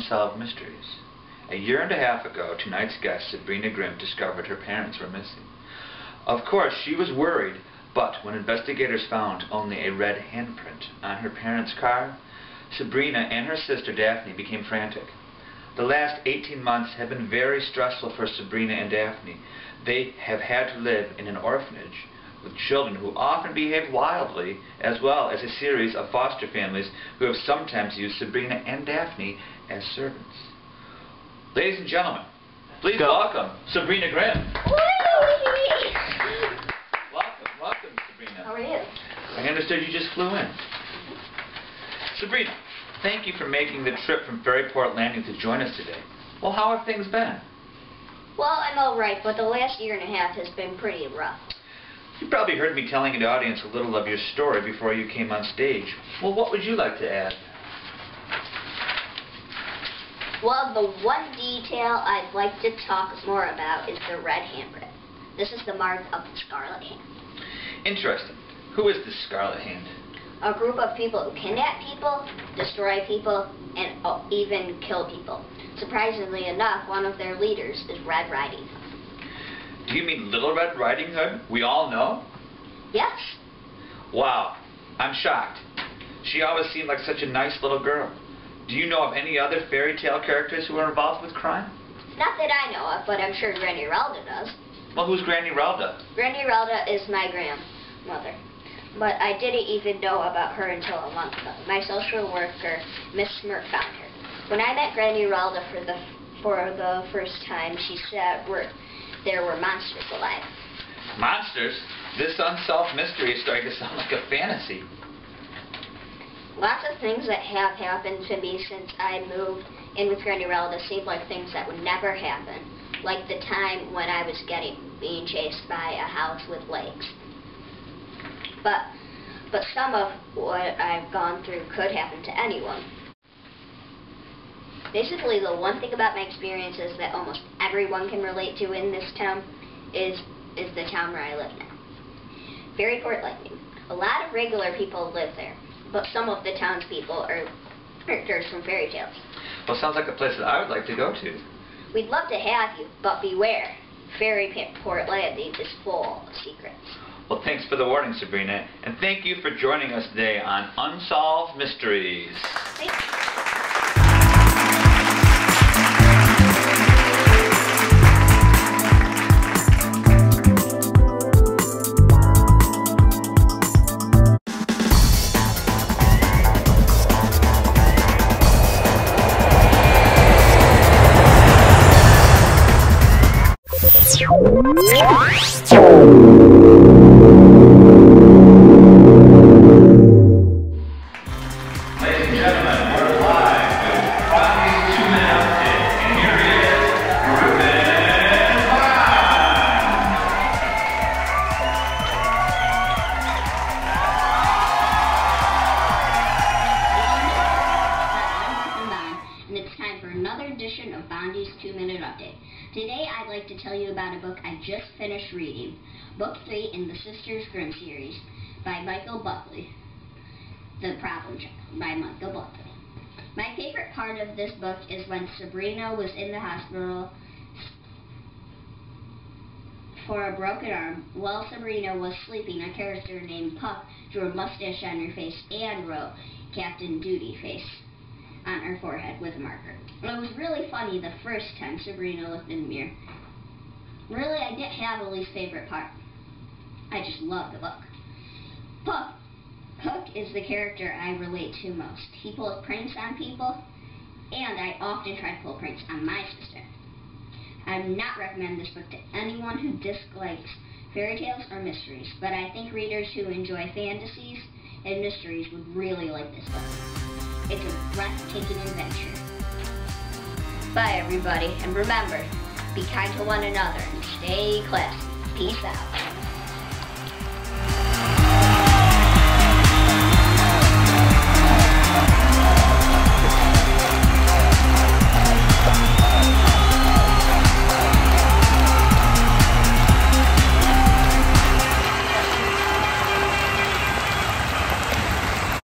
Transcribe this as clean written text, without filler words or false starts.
Unsolved Mysteries. A year and a half ago, tonight's guest, Sabrina Grimm, discovered her parents were missing. Of course, she was worried, but when investigators found only a red handprint on her parents' car, Sabrina and her sister Daphne became frantic. The last 18 months have been very stressful for Sabrina and Daphne. They have had to live in an orphanage with children who often behave wildly, as well as a series of foster families who have sometimes used Sabrina and Daphne as servants. Ladies and gentlemen, please welcome Sabrina Grimm. Welcome, Sabrina. How are you? I understood you just flew in. Sabrina, thank you for making the trip from Ferryport Landing to join us today. Well, how have things been? Well, I'm alright, but the last year and a half has been pretty rough. You probably heard me telling the audience a little of your story before you came on stage. Well, what would you like to add? Well, the one detail I'd like to talk more about is the red handprint. This is the mark of the Scarlet Hand. Interesting. Who is the Scarlet Hand? A group of people who kidnap people, destroy people, and even kill people. Surprisingly enough, one of their leaders is Red Riding Hood. Do you mean Little Red Riding Hood? We all know? Yes. Wow. I'm shocked. She always seemed like such a nice little girl. Do you know of any other fairy tale characters who are involved with crime? Not that I know of, but I'm sure Granny Relda does. Well, who's Granny Relda? Granny Relda is my grandmother. But I didn't even know about her until a month ago. My social worker, Miss Smirk, found her. When I met Granny Relda for the first time, she said there were monsters alive. Monsters? This unsolved mystery is starting to sound like a fantasy. Lots of things that have happened to me since I moved in with Granny Relda seem like things that would never happen. Like the time when I was being chased by a house with legs. But some of what I've gone through could happen to anyone. Basically, the one thing about my experiences that almost everyone can relate to in this town is the town where I live now. Ferryport Landing. A lot of regular people live there, but some of the townspeople are characters from fairy tales. Well, sounds like a place that I would like to go to. We'd love to have you, but beware. Ferryport Landing is full of secrets. Well, thanks for the warning, Sabrina, and thank you for joining us today on Unsolved Mysteries. Thank you. Of Bondi's 2-Minute Update. Today I'd like to tell you about a book I just finished reading, Book 3 in the Sisters Grimm series by Michael Buckley. The Problem Child by Michael Buckley. My favorite part of this book is when Sabrina was in the hospital for a broken arm. While Sabrina was sleeping, a character named Puck drew a mustache on her face and wrote Captain Duty Face on her forehead with a marker. It was really funny the first time Sabrina looked in the mirror. Really, I didn't have a least favorite part. I just loved the book. Puck is the character I relate to most. He pulls pranks on people, and I often try to pull pranks on my sister. I would not recommend this book to anyone who dislikes fairy tales or mysteries, but I think readers who enjoy fantasies and mysteries would really like this book. It's a breathtaking adventure. Bye, everybody, and remember, be kind to one another and stay classy. Peace out.